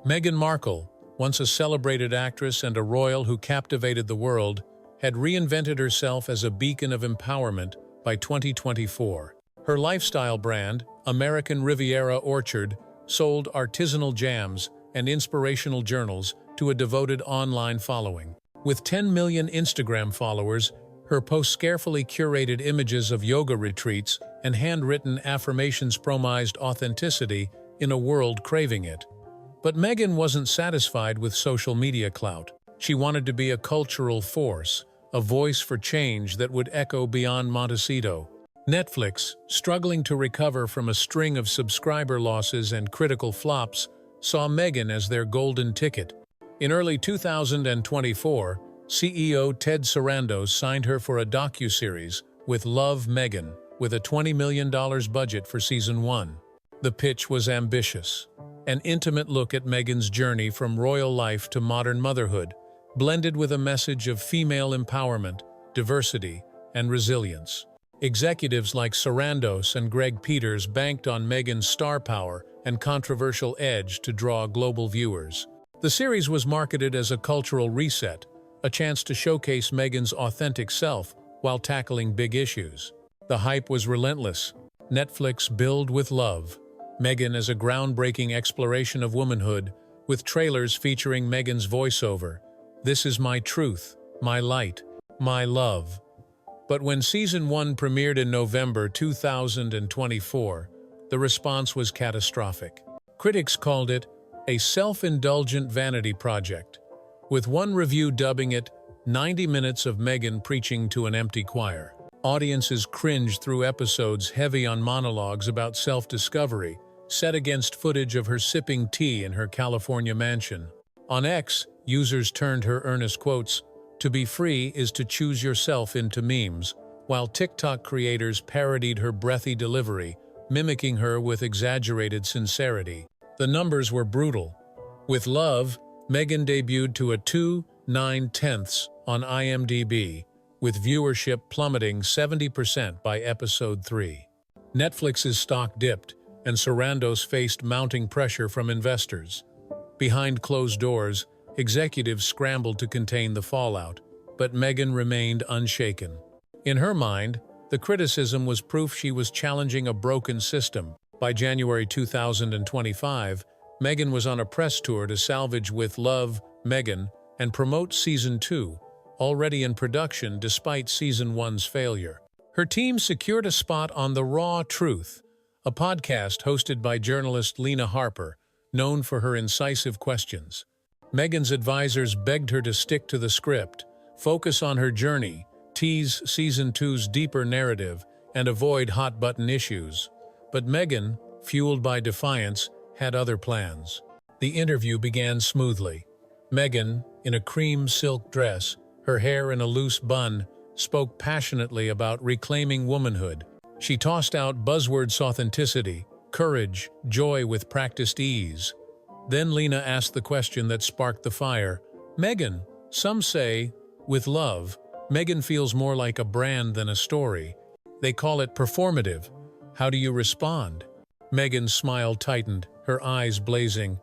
Meghan Markle, once a celebrated actress and a royal who captivated the world, had reinvented herself as a beacon of empowerment by 2024. Her lifestyle brand, American Riviera Orchard, sold artisanal jams and inspirational journals to a devoted online following. With 10 million Instagram followers, her posts carefully curated images of yoga retreats and handwritten affirmations promised authenticity in a world craving it. But Meghan wasn't satisfied with social media clout. She wanted to be a cultural force, a voice for change that would echo beyond Montecito. Netflix, struggling to recover from a string of subscriber losses and critical flops, saw Meghan as their golden ticket. In early 2024, CEO Ted Sarandos signed her for a docuseries with Love, Meghan, with a $20 million budget for Season 1. The pitch was ambitious. An intimate look at Meghan's journey from royal life to modern motherhood, blended with a message of female empowerment, diversity, and resilience. Executives like Sarandos and Greg Peters banked on Meghan's star power and controversial edge to draw global viewers. The series was marketed as a cultural reset, a chance to showcase Meghan's authentic self while tackling big issues. The hype was relentless. Netflix billed with Love, Meghan as a groundbreaking exploration of womanhood, with trailers featuring Meghan's voiceover, "This is my truth, my light, my love." But when Season 1 premiered in November 2024, the response was catastrophic. Critics called it a self-indulgent vanity project, with one review dubbing it 90 minutes of Meghan preaching to an empty choir. Audiences cringed through episodes heavy on monologues about self-discovery, set against footage of her sipping tea in her California mansion. On X, users turned her earnest quotes, "To be free is to choose yourself," into memes, while TikTok creators parodied her breathy delivery, mimicking her with exaggerated sincerity. The numbers were brutal. With Love, Meghan debuted to a 2.9 on IMDb, with viewership plummeting 70% by episode 3. Netflix's stock dipped, and Sarandos faced mounting pressure from investors. Behind closed doors, executives scrambled to contain the fallout, but Meghan remained unshaken. In her mind, the criticism was proof she was challenging a broken system. By January 2025, Meghan was on a press tour to salvage With Love, Meghan, and promote Season 2, already in production despite Season 1's failure. Her team secured a spot on The Raw Truth, a podcast hosted by journalist Lena Harper, known for her incisive questions. Meghan's advisors begged her to stick to the script, focus on her journey, tease Season 2's deeper narrative, and avoid hot-button issues. But Meghan, fueled by defiance, had other plans. The interview began smoothly. Meghan, in a cream silk dress, her hair in a loose bun, spoke passionately about reclaiming womanhood. She tossed out buzzwords: authenticity, courage, joy with practiced ease. Then Lena asked the question that sparked the fire. "Meghan, some say, with Love, Meghan feels more like a brand than a story. They call it performative. How do you respond?" Meghan's smile tightened, her eyes blazing.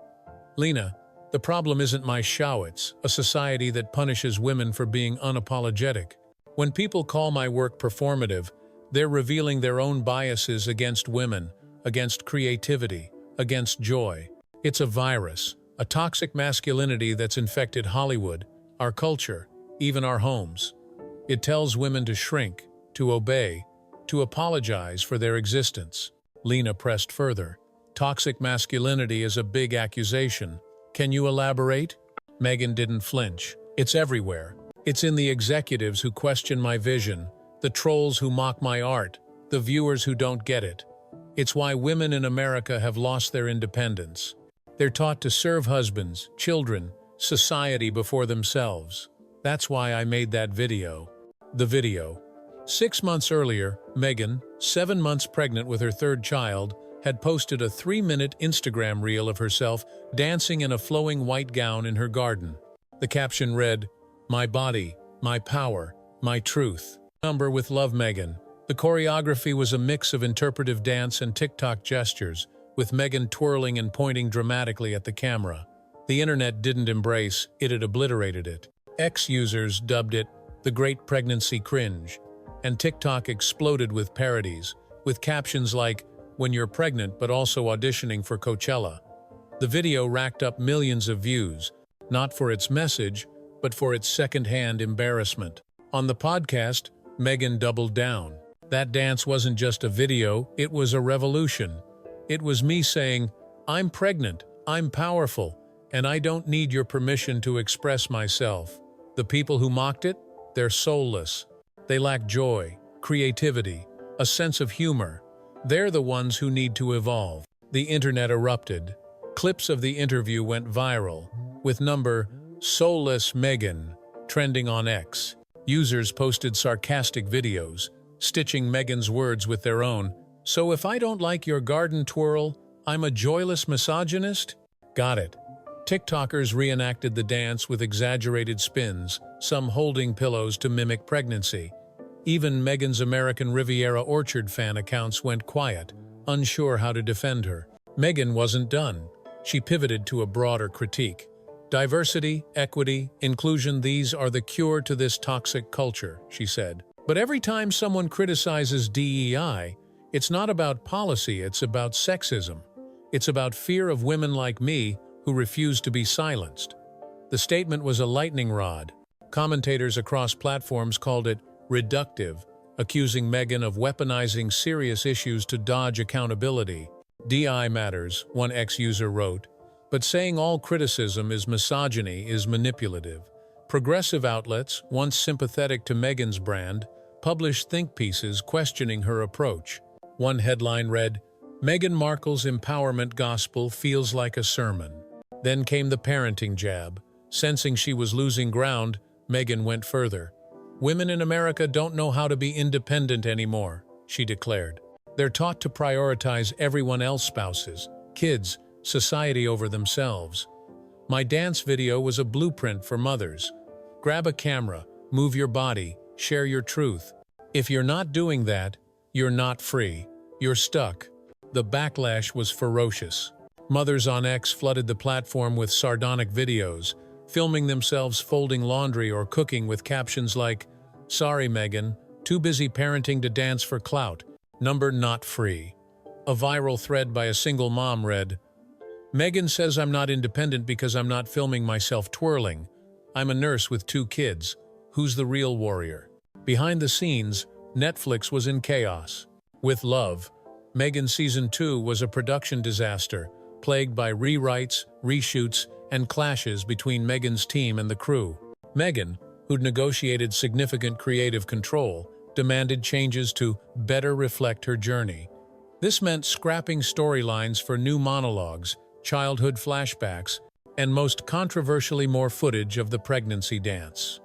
"Lena, the problem isn't my show, it's a society that punishes women for being unapologetic. When people call my work performative, they're revealing their own biases against women, against creativity, against joy. It's a virus, a toxic masculinity that's infected Hollywood, our culture, even our homes. It tells women to shrink, to obey, to apologize for their existence." Lena pressed further. "Toxic masculinity is a big accusation. Can you elaborate?" Meghan didn't flinch. "It's everywhere. It's in the executives who question my vision, the trolls who mock my art, the viewers who don't get it. It's why women in America have lost their independence. They're taught to serve husbands, children, society before themselves. That's why I made that video." The video. 6 months earlier, Meghan, 7 months pregnant with her third child, had posted a 3-minute Instagram reel of herself dancing in a flowing white gown in her garden. The caption read, "My body, my power, my truth." Number with Love, Meghan. The choreography was a mix of interpretive dance and TikTok gestures, with Meghan twirling and pointing dramatically at the camera. The internet didn't embrace, it had obliterated it. X users dubbed it the Great Pregnancy Cringe, and TikTok exploded with parodies, with captions like, "When you're pregnant but also auditioning for Coachella." The video racked up millions of views, not for its message, but for its second-hand embarrassment. On the podcast, Meghan doubled down. That dance wasn't just a video, it was a revolution. It was me saying, "I'm pregnant, I'm powerful, and I don't need your permission to express myself." The people who mocked it, they're soulless. They lack joy, creativity, a sense of humor. They're the ones who need to evolve. The internet erupted. Clips of the interview went viral, with number "Soulless Meghan" trending on X. Users posted sarcastic videos, stitching Meghan's words with their own. "So if I don't like your garden twirl, I'm a joyless misogynist?" Got it. TikTokers reenacted the dance with exaggerated spins, some holding pillows to mimic pregnancy. Even Meghan's American Riviera Orchard fan accounts went quiet, unsure how to defend her. Meghan wasn't done. She pivoted to a broader critique. "Diversity, equity, inclusion, these are the cure to this toxic culture," she said. But every time someone criticizes DEI, it's not about policy, it's about sexism. It's about fear of women like me who refuse to be silenced. The statement was a lightning rod. Commentators across platforms called it reductive, accusing Meghan of weaponizing serious issues to dodge accountability. "DI matters," one ex-user wrote, "but saying all criticism is misogyny is manipulative." Progressive outlets, once sympathetic to Meghan's brand, published think pieces questioning her approach. One headline read, "Meghan Markle's empowerment gospel feels like a sermon." Then came the parenting jab. Sensing she was losing ground, Meghan went further. "Women in America don't know how to be independent anymore," she declared. "They're taught to prioritize everyone else's spouses, kids, society over themselves. My dance video was a blueprint for mothers. Grab a camera, move your body, share your truth. If you're not doing that, you're not free. You're stuck." The backlash was ferocious. Mothers on X flooded the platform with sardonic videos, filming themselves folding laundry or cooking with captions like, "Sorry, Meghan, too busy parenting to dance for clout. Number not free." A viral thread by a single mom read, "Meghan says I'm not independent because I'm not filming myself twirling. I'm a nurse with 2 kids. Who's the real warrior?" Behind the scenes, Netflix was in chaos. With Love, Meghan Season 2 was a production disaster, plagued by rewrites, reshoots, and clashes between Meghan's team and the crew. Meghan, who'd negotiated significant creative control, demanded changes to better reflect her journey. This meant scrapping storylines for new monologues, childhood flashbacks, and most controversially more footage of the pregnancy dance.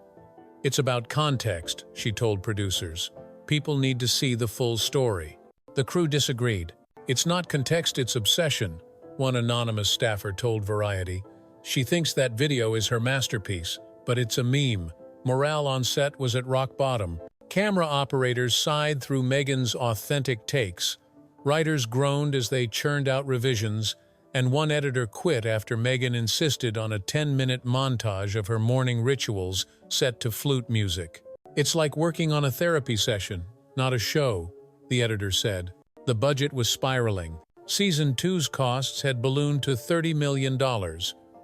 "It's about context," she told producers. "People need to see the full story." The crew disagreed. "It's not context, it's obsession," one anonymous staffer told Variety. "She thinks that video is her masterpiece, but it's a meme." Morale on set was at rock bottom. Camera operators sighed through Meghan's authentic takes. Writers groaned as they churned out revisions, and one editor quit after Meghan insisted on a 10-minute montage of her morning rituals set to flute music. "It's like working on a therapy session, not a show," the editor said. The budget was spiraling. Season 2's costs had ballooned to $30 million,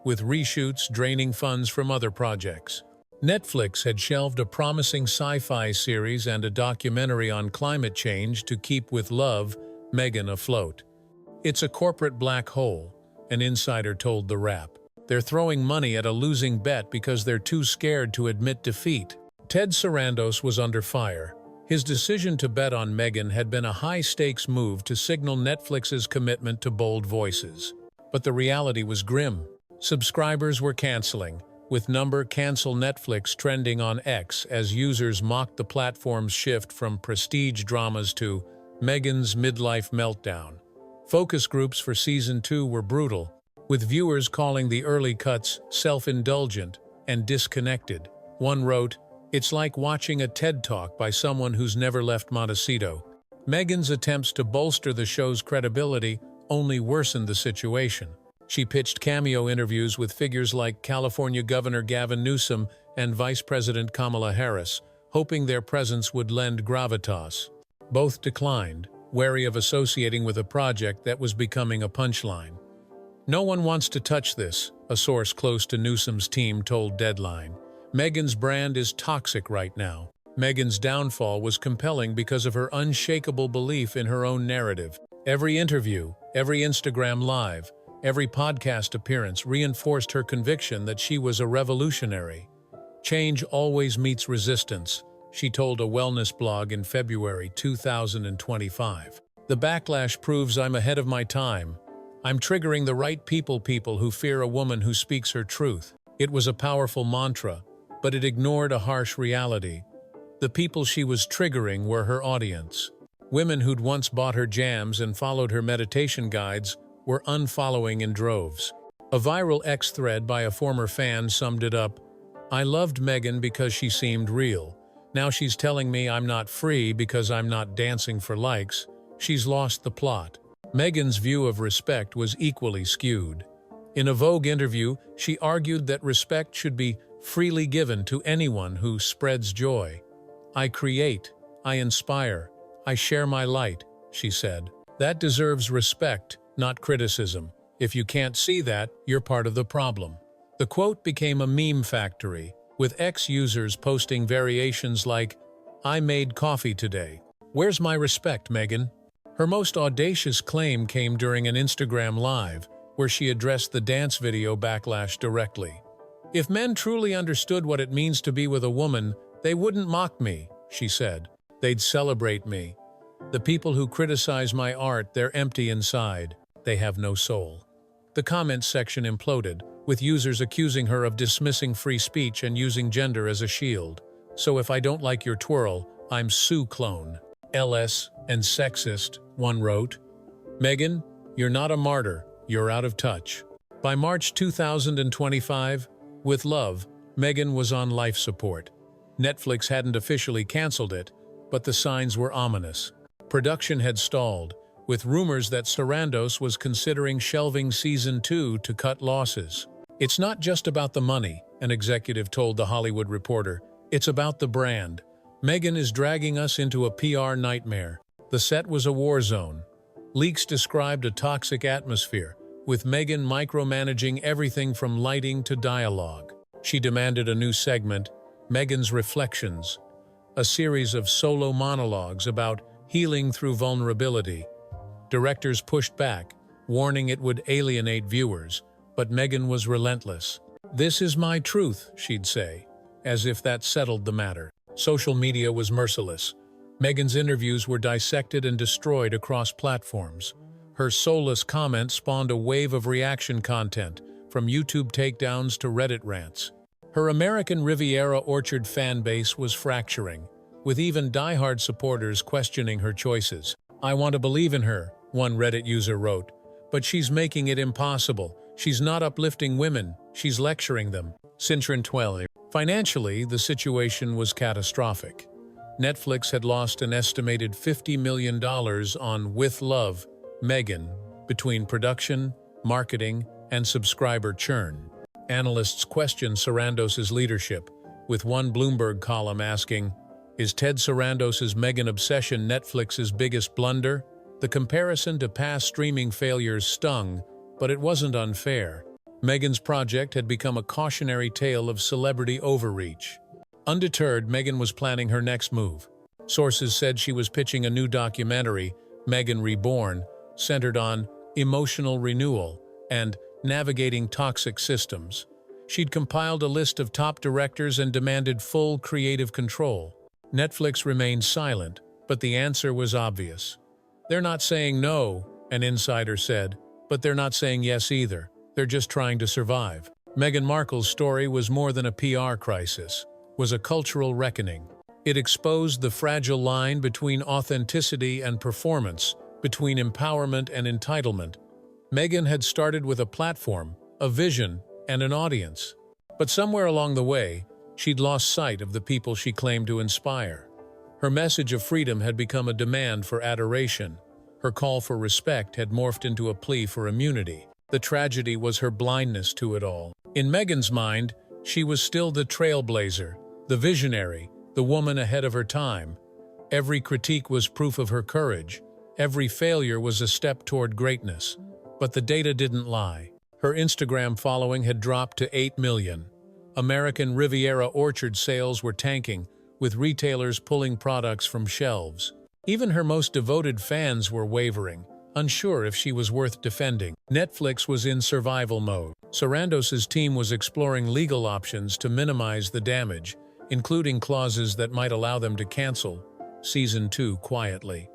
with reshoots draining funds from other projects. Netflix had shelved a promising sci-fi series and a documentary on climate change to keep With Love, Meghan afloat. "It's a corporate black hole," an insider told The Wrap. "They're throwing money at a losing bet because they're too scared to admit defeat." Ted Sarandos was under fire. His decision to bet on Meghan had been a high-stakes move to signal Netflix's commitment to bold voices. But the reality was grim. Subscribers were canceling, with number "Cancel Netflix" trending on X as users mocked the platform's shift from prestige dramas to Meghan's midlife meltdown. Focus groups for Season 2 were brutal, with viewers calling the early cuts self-indulgent and disconnected. One wrote, "It's like watching a TED Talk by someone who's never left Montecito." Meghan's attempts to bolster the show's credibility only worsened the situation. She pitched cameo interviews with figures like California Governor Gavin Newsom and Vice President Kamala Harris, hoping their presence would lend gravitas. Both declined, wary of associating with a project that was becoming a punchline. "No one wants to touch this," a source close to Newsom's team told Deadline. "Meghan's brand is toxic right now." Meghan's downfall was compelling because of her unshakable belief in her own narrative. Every interview, every Instagram live, every podcast appearance reinforced her conviction that she was a revolutionary. "Change always meets resistance," she told a wellness blog in February 2025. "The backlash proves I'm ahead of my time. I'm triggering the right people who fear a woman who speaks her truth." It was a powerful mantra, but it ignored a harsh reality. The people she was triggering were her audience. Women who'd once bought her jams and followed her meditation guides were unfollowing in droves. A viral X thread by a former fan summed it up: "I loved Meghan because she seemed real. Now she's telling me I'm not free because I'm not dancing for likes. She's lost the plot." Meghan's view of respect was equally skewed. In a Vogue interview, she argued that respect should be freely given to anyone who spreads joy. "I create, I inspire, I share my light," she said. "That deserves respect, not criticism. If you can't see that, you're part of the problem." The quote became a meme factory, with ex-users posting variations like, "I made coffee today. Where's my respect, Meghan?" Her most audacious claim came during an Instagram Live, where she addressed the dance video backlash directly. "If men truly understood what it means to be with a woman, they wouldn't mock me," she said. "They'd celebrate me. The people who criticize my art, they're empty inside. They have no soul." The comments section imploded, with users accusing her of dismissing free speech and using gender as a shield. "So if I don't like your twirl, I'm Sue clone. LS and sexist," one wrote. "Meghan, you're not a martyr, you're out of touch." By March 2025, with love, Meghan was on life support. Netflix hadn't officially canceled it, but the signs were ominous. Production had stalled, with rumors that Sarandos was considering shelving Season 2 to cut losses. "It's not just about the money," an executive told The Hollywood Reporter. "It's about the brand. Meghan is dragging us into a PR nightmare." The set was a war zone. Leaks described a toxic atmosphere, with Meghan micromanaging everything from lighting to dialogue. She demanded a new segment, Meghan's Reflections, a series of solo monologues about healing through vulnerability. Directors pushed back, warning it would alienate viewers, but Meghan was relentless. "This is my truth," she'd say, as if that settled the matter. Social media was merciless. Meghan's interviews were dissected and destroyed across platforms. Her soulless comments spawned a wave of reaction content, from YouTube takedowns to Reddit rants. Her American Riviera Orchard fan base was fracturing, with even diehard supporters questioning her choices. "I want to believe in her," one Reddit user wrote, "but she's making it impossible. She's not uplifting women, she's lecturing them." Cintron 12. Financially, the situation was catastrophic. Netflix had lost an estimated $50 million on With Love, Meghan, between production, marketing, and subscriber churn. Analysts questioned Sarandos's leadership, with one Bloomberg column asking, "Is Ted Sarandos's Meghan obsession Netflix's biggest blunder?" The comparison to past streaming failures stung, but it wasn't unfair. Meghan's project had become a cautionary tale of celebrity overreach. Undeterred, Meghan was planning her next move. Sources said she was pitching a new documentary, Meghan Reborn, centered on emotional renewal and navigating toxic systems. She'd compiled a list of top directors and demanded full creative control. Netflix remained silent, but the answer was obvious. "They're not saying no," an insider said, "but they're not saying yes either. They're just trying to survive." Meghan Markle's story was more than a PR crisis, was a cultural reckoning. It exposed the fragile line between authenticity and performance, between empowerment and entitlement. Meghan had started with a platform, a vision, and an audience. But somewhere along the way, she'd lost sight of the people she claimed to inspire. Her message of freedom had become a demand for adoration. Her call for respect had morphed into a plea for immunity. The tragedy was her blindness to it all. In Meghan's mind, she was still the trailblazer, the visionary, the woman ahead of her time. Every critique was proof of her courage. Every failure was a step toward greatness. But the data didn't lie. Her Instagram following had dropped to 8 million. American Riviera orchard sales were tanking, with retailers pulling products from shelves. Even her most devoted fans were wavering, unsure if she was worth defending. Netflix was in survival mode. Sarandos's team was exploring legal options to minimize the damage, including clauses that might allow them to cancel Season 2 quietly.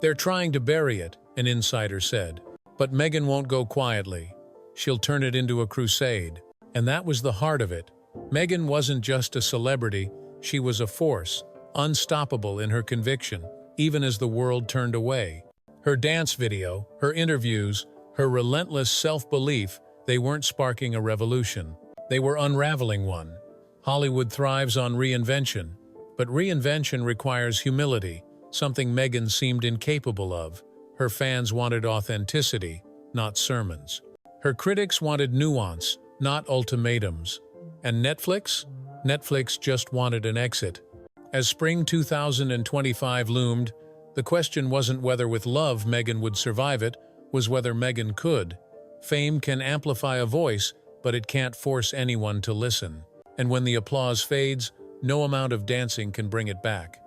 "They're trying to bury it," an insider said. But Meghan won't go quietly. She'll turn it into a crusade. And that was the heart of it. Meghan wasn't just a celebrity, she was a force, unstoppable in her conviction, even as the world turned away. Her dance video, her interviews, her relentless self-belief, they weren't sparking a revolution. They were unraveling one. Hollywood thrives on reinvention, but reinvention requires humility, something Meghan seemed incapable of. Her fans wanted authenticity, not sermons. Her critics wanted nuance, not ultimatums. And Netflix? Netflix just wanted an exit. As spring 2025 loomed, the question wasn't whether with love Meghan would survive it, was whether Meghan could. Fame can amplify a voice, but it can't force anyone to listen. And when the applause fades, no amount of dancing can bring it back.